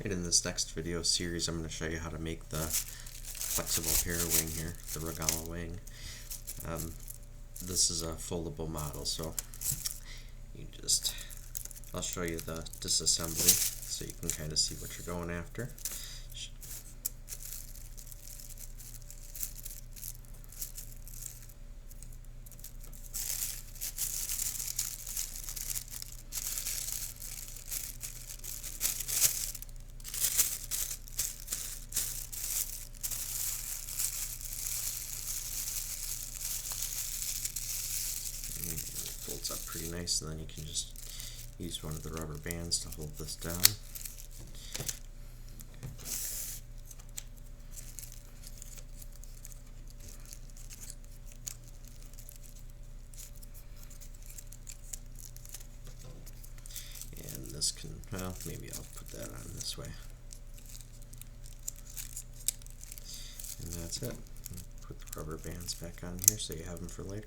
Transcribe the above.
In this next video series, I'm going to show you how to make the flexible Parawing here, the Regala wing. This is a foldable model, so I'll show you the disassembly so you can kind of see what you're going after. It folds up pretty nice, and then you can just use one of the rubber bands to hold this down. And this can, well, maybe I'll put that on this way. And that's it. Put the rubber bands back on here so you have them for later.